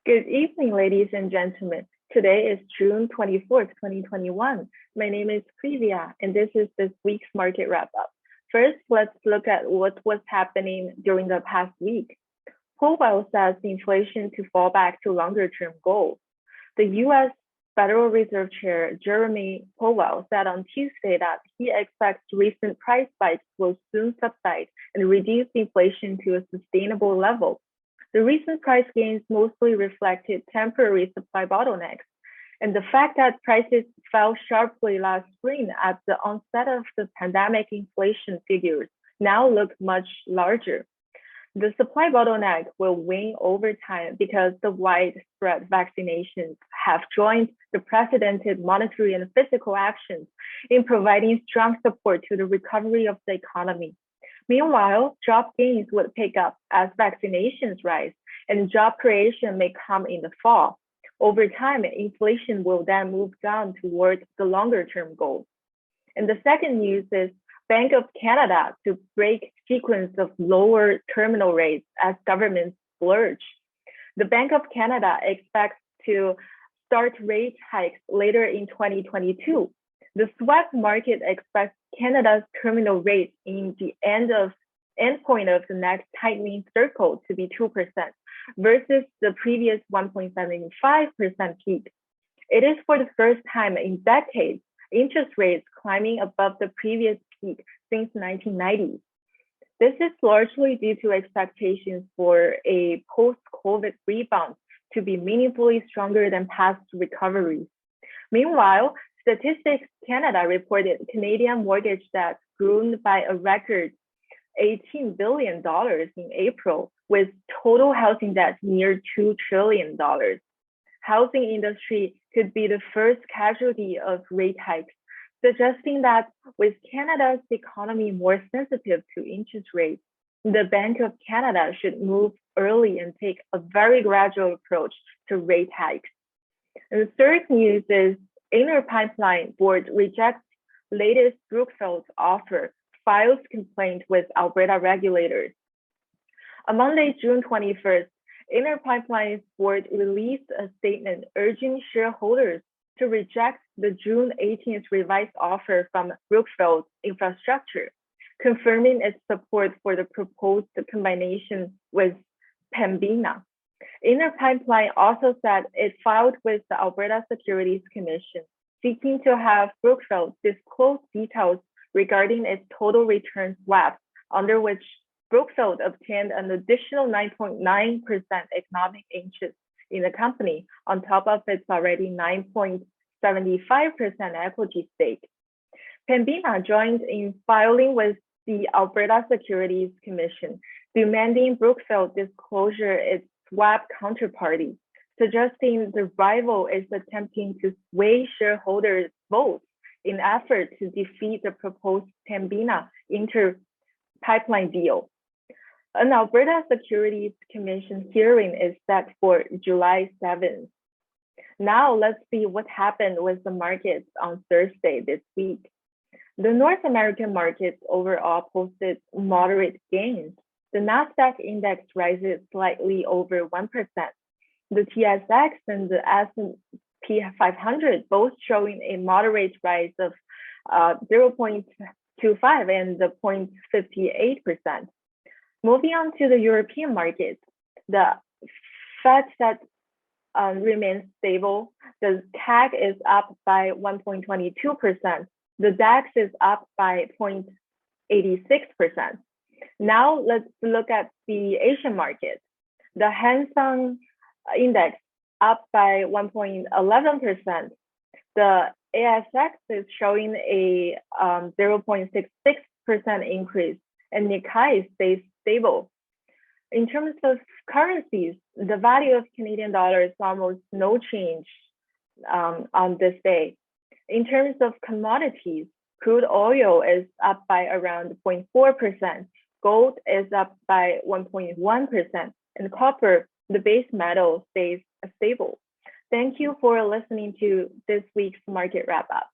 Good evening, ladies and gentlemen. Today is June 24th, 2021. My name is Privia, and this is this week's market wrap-up. First, let's look at what was happening during the past week. Powell says inflation to fall back to longer-term goals. The U.S. Federal Reserve Chair Jerome Powell said on Tuesday that he expects recent price spikes will soon subside and reduce inflation to a sustainable level. The recent price gains mostly reflected temporary supply bottlenecks, and the fact that prices fell sharply last spring at the onset of the pandemic inflation figures now look much larger. The supply bottleneck will wane over time because the widespread vaccinations have joined the precedented monetary and fiscal actions in providing strong support to the recovery of the economy. Meanwhile, job gains would pick up as vaccinations rise, and job creation may come in the fall. Over time, inflation will then move down towards the longer-term goals. And the second news is Bank of Canada to break sequence of lower terminal rates as governments splurge. The Bank of Canada expects to start rate hikes later in 2022. The swap market expects Canada's terminal rate in the endpoint of the next tightening circle to be 2% versus the previous 1.75% peak. It is for the first time in decades, interest rates climbing above the previous peak since 1990. This is largely due to expectations for a post-COVID rebound to be meaningfully stronger than past recoveries. Meanwhile, Statistics Canada reported Canadian mortgage debt grew by a record $18 billion in April, with total housing debt near $2 trillion. Housing industry could be the first casualty of rate hikes, suggesting that with Canada's economy more sensitive to interest rates, the Bank of Canada should move early and take a very gradual approach to rate hikes. And the third news is Inter Pipeline Board rejects latest Brookfield offer, files complaint with Alberta regulators. On Monday, June 21st, Inter Pipeline's board released a statement urging shareholders to reject the June 18th revised offer from Brookfield Infrastructure, confirming its support for the proposed combination with Pembina. Inter Pipeline also said it filed with the Alberta Securities Commission, seeking to have Brookfield disclose details regarding its total return swap, under which Brookfield obtained an additional 9.9% economic interest in the company on top of its already 9.75% equity stake. Pembina joined in filing with the Alberta Securities Commission, demanding Brookfield disclosure its swap counterparty, suggesting the rival is attempting to sway shareholders' votes in effort to defeat the proposed Pembina Inter Pipeline deal. An Alberta Securities Commission hearing is set for July 7th. Now let's see what happened with the markets on Thursday this week. The North American markets overall posted moderate gains. The Nasdaq index rises slightly over 1%. The TSX and the S&P 500 both showing a moderate rise of 0.25 and 0.58%. Moving on to the European markets, the FTSE remains stable. The CAC is up by 1.22%. The DAX is up by 0.86%. Now let's look at the Asian market. The Hang Seng index up by 1.11%. The ASX is showing a 0.66% increase, and Nikkei stays stable. In terms of currencies, the value of Canadian dollar is almost no change on this day. In terms of commodities, crude oil is up by around 0.4%. Gold is up by 1.1%, and copper, the base metal, stays stable. Thank you for listening to this week's market wrap up.